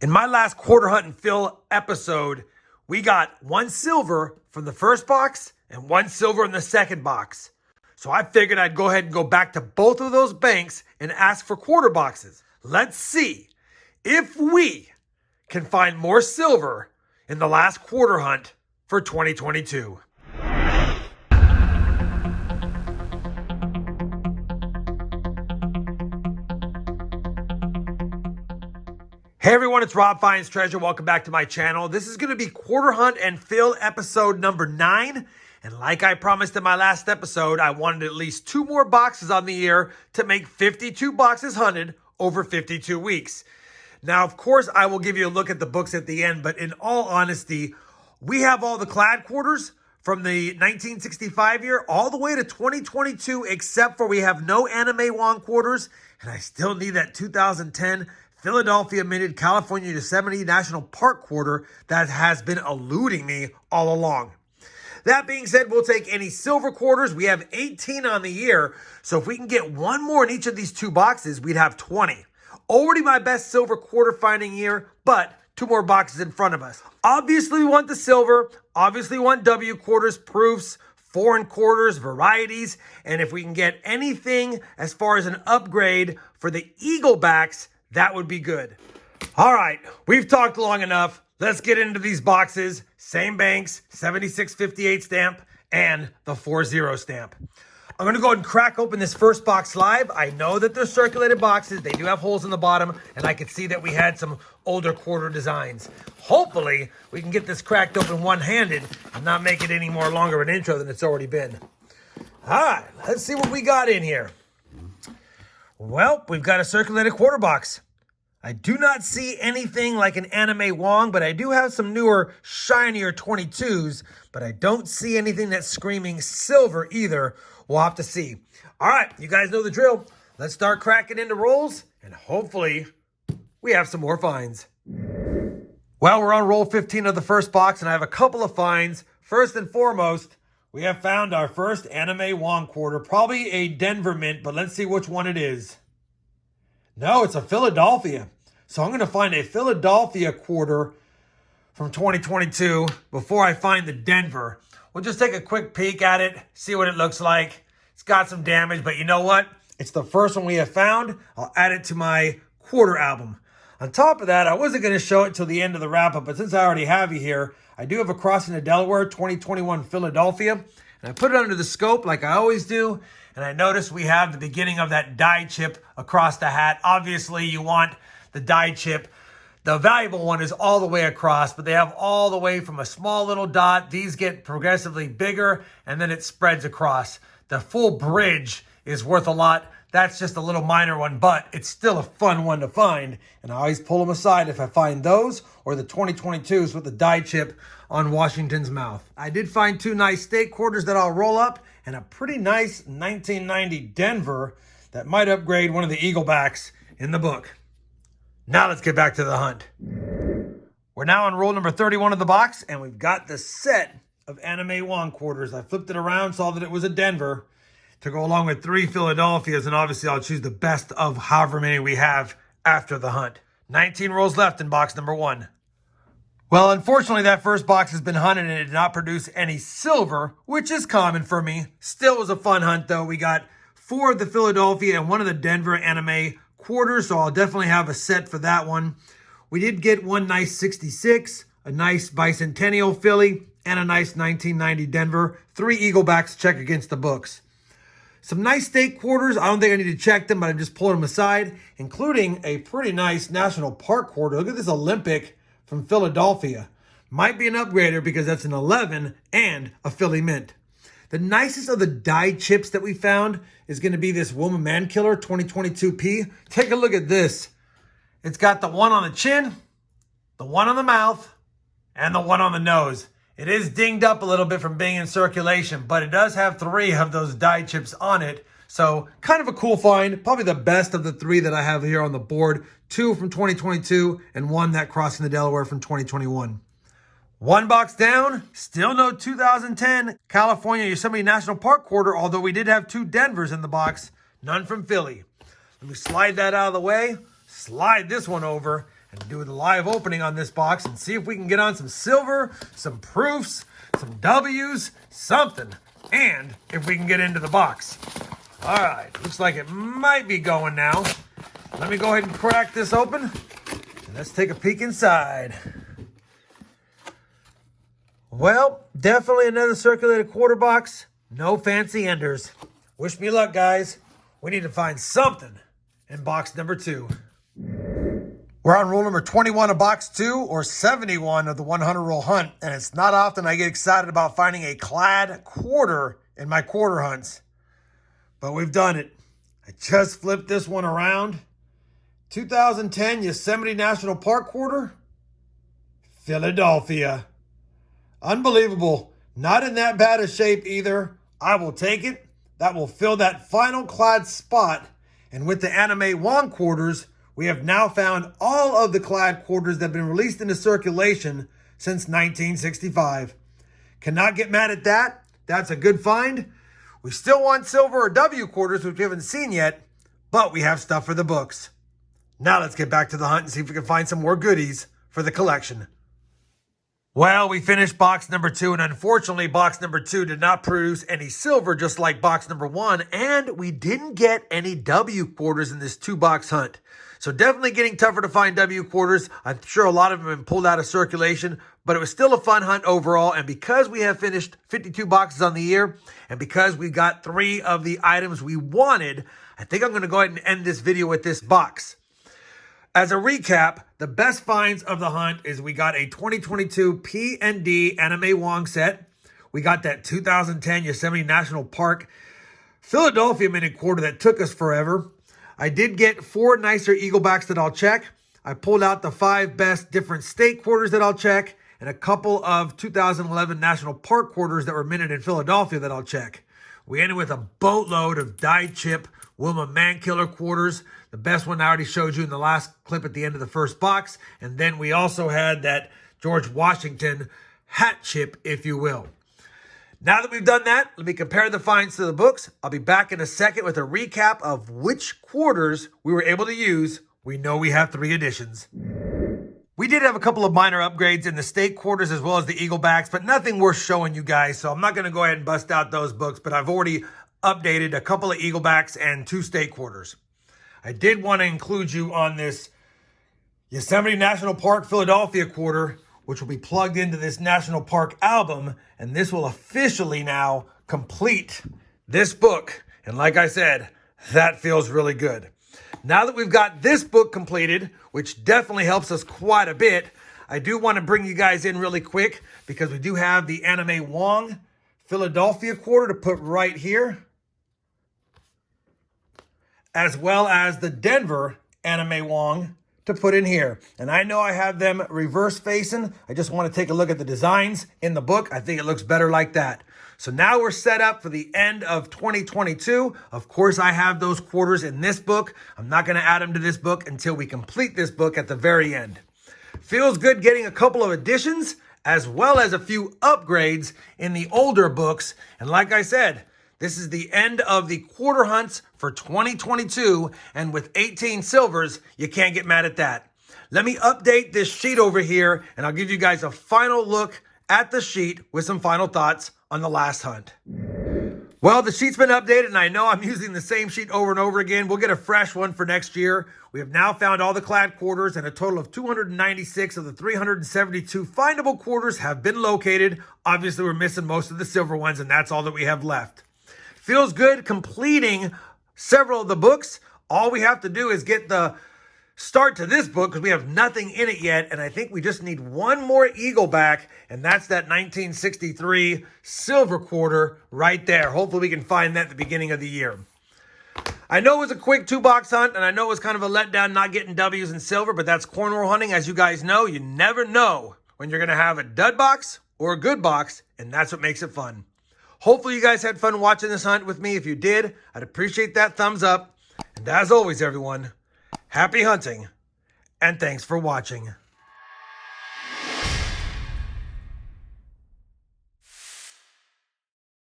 In my last quarter hunt and fill episode, we got one silver from the first box and one silver in the second box. So I figured I'd go ahead and go back to both of those banks and ask for quarter boxes. Let's see if we can find more silver in the last quarter hunt for 2022. Hey everyone, it's RobFindsTreasure. Welcome back to my channel. This is going to be quarter hunt and fill episode number 9. And like I promised in my last episode, I wanted at least 2 more boxes on the year to make 52 boxes hunted over 52 weeks. Now, of course, I will give you a look at the books at the end, but in all honesty, we have all the clad quarters from the 1965 year all the way to 2022, except for we have no anime Wong quarters, and I still need that 2010 Philadelphia minted California Yosemite National Park quarter that has been eluding me all along. That being said, we'll take any silver quarters. We have 18 on the year, so if we can get one more in each of these 2 boxes, we'd have 20. Already my best silver quarter finding year, but 2 more boxes in front of us. Obviously, we want the silver. Obviously, we want W quarters, proofs, foreign quarters, varieties, and if we can get anything as far as an upgrade for the Eagle backs, that would be good. All right, we've talked long enough. Let's get into these boxes. Same banks, 7658 stamp and the 40 stamp. I'm going to go ahead and crack open this first box live. I know that they're circulated boxes. They do have holes in the bottom, and I could see that we had some older quarter designs. Hopefully, we can get this cracked open one-handed and not make it any more longer of an intro than it's already been. All right, let's see what we got in here. Well, we've got a circulated quarter box. I do not see anything like an anime Wong, but I do have some newer, shinier 22s, but I don't see anything that's screaming silver either. We'll have to see. All right, you guys know the drill. Let's start cracking into rolls, and hopefully we have some more finds. Well, we're on roll 15 of the first box, and I have a couple of finds. First and foremost, we have found our first anime Wong quarter, probably a Denver mint, but let's see which one it is. No, it's a Philadelphia. So I'm going to find a Philadelphia quarter from 2022 before I find the Denver. We'll just take a quick peek at it, see what it looks like. It's got some damage, but you know what? It's the first one we have found. I'll add it to my quarter album. On top of that, I wasn't going to show it till the end of the wrap-up, but since I already have you here, I do have a Crossing to Delaware 2021 Philadelphia, and I put it under the scope like I always do, and I noticed we have the beginning of that die chip across the hat. Obviously, you want the die chip. The valuable one is all the way across, but they have all the way from a small little dot. These get progressively bigger, and then it spreads across. The full bridge is worth a lot. That's just a little minor one, but it's still a fun one to find. And I always pull them aside if I find those or the 2022s with the die chip on Washington's mouth. I did find 2 nice steak quarters that I'll roll up and a pretty nice 1990 Denver that might upgrade one of the Eagle backs in the book. Now let's get back to the hunt. We're now on roll number 31 of the box, and we've got the set of anime Wong quarters. I flipped it around, saw that it was a Denver to go along with 3 Philadelphias, and obviously I'll choose the best of however many we have after the hunt. 19 rolls left in box number 1. Well, unfortunately, that first box has been hunted and it did not produce any silver, which is common for me. Still was a fun hunt, though. We got 4 of the Philadelphia and 1 of the Denver anime quarters, so I'll definitely have a set for that one. We did get 1 nice 66, a nice bicentennial Philly, and a nice 1990 Denver. 3 Eagle backs to check against the books. Some nice steak quarters. I don't think I need to check them, but I'm just pulling them aside, including a pretty nice National Park quarter. Look at this Olympic from Philadelphia. Might be an upgrader because that's an 11 and a Philly mint. The nicest of the die chips that we found is going to be this Woman Man Killer 2022P. Take a look at this. It's got the one on the chin, the one on the mouth, and the one on the nose. It is dinged up a little bit from being in circulation, but it does have 3 of those die chips on it. So kind of a cool find. Probably the best of the 3 that I have here on the board. 2 from 2022 and 1 that Crossing the Delaware from 2021. 1 box down, still no 2010 California Yosemite National Park quarter, although we did have 2 Denvers in the box, none from Philly. Let me slide that out of the way, slide this one over, and do the live opening on this box and see if we can get on some silver, some proofs, some W's, something, and if we can get into the box. All right, looks like it might be going now. Let me go ahead and crack this open, and let's take a peek inside. Well, definitely another circulated quarter box. No fancy enders. Wish me luck, guys. We need to find something in box number 2. We're on rule number 21 of box 2, or 71 of the 100 roll hunt, and it's not often I get excited about finding a clad quarter in my quarter hunts, but we've done it. I just flipped this one around. 2010 Yosemite National Park quarter, Philadelphia. Unbelievable. Not in that bad a shape either. I will take it. That will fill that final clad spot. And with the Anime Wong quarters, we have now found all of the clad quarters that have been released into circulation since 1965. Cannot get mad at that. That's a good find. We still want silver or W quarters, which we haven't seen yet, but we have stuff for the books. Now let's get back to the hunt and see if we can find some more goodies for the collection. Well, we finished box number 2, and unfortunately, box number 2 did not produce any silver, just like box number 1, and we didn't get any W quarters in this 2-box hunt. So definitely getting tougher to find W quarters. I'm sure a lot of them have been pulled out of circulation, but it was still a fun hunt overall, and because we have finished 52 boxes on the year, and because we got 3 of the items we wanted, I think I'm going to go ahead and end this video with this box. As a recap, the best finds of the hunt is we got a 2022 P&D Anime Wong set. We got that 2010 Yosemite National Park Philadelphia minute quarter that took us forever. I did get 4 nicer Eaglebacks that I'll check. I pulled out the 5 best different state quarters that I'll check, and a couple of 2011 National Park quarters that were minted in Philadelphia that I'll check. We ended with a boatload of dyed chip Wilma Mankiller quarters. The best one I already showed you in the last clip at the end of the first box. And then we also had that George Washington hat chip, if you will. Now that we've done that, let me compare the finds to the books. I'll be back in a second with a recap of which quarters we were able to use. We know we have 3 editions. We did have a couple of minor upgrades in the state quarters as well as the Eaglebacks, but nothing worth showing you guys. So I'm not going to go ahead and bust out those books, but I've already updated a couple of Eaglebacks and 2 state quarters. I did want to include you on this Yosemite National Park Philadelphia quarter, which will be plugged into this National Park album, and this will officially now complete this book. And like I said, that feels really good. Now that we've got this book completed, which definitely helps us quite a bit, I do want to bring you guys in really quick because we do have the Anime Wong Philadelphia quarter to put right here, as well as the Denver Anime Wong to put in here. And I know I have them reverse facing. I just want to take a look at the designs in the book. I think it looks better like that. So now we're set up for the end of 2022. Of course, I have those quarters in this book. I'm not going to add them to this book until we complete this book at the very end. Feels good getting a couple of additions as well as a few upgrades in the older books. And like I said, this is the end of the quarter hunts for 2022, and with 18 silvers, you can't get mad at that. Let me update this sheet over here, and I'll give you guys a final look at the sheet with some final thoughts on the last hunt. Well, the sheet's been updated, and I know I'm using the same sheet over and over again. We'll get a fresh one for next year. We have now found all the clad quarters, and a total of 296 of the 372 findable quarters have been located. Obviously, we're missing most of the silver ones, and that's all that we have left. Feels good completing several of the books. All we have to do is get the start to this book because we have nothing in it yet. And I think we just need one more Eagleback, and that's that 1963 silver quarter right there. Hopefully we can find that at the beginning of the year. I know it was a quick 2-box hunt, and I know it was kind of a letdown not getting W's and silver, but that's cornhole hunting. As you guys know, you never know when you're going to have a dud box or a good box, and that's what makes it fun. Hopefully you guys had fun watching this hunt with me. If you did, I'd appreciate that thumbs up. And as always, everyone, happy hunting, and thanks for watching.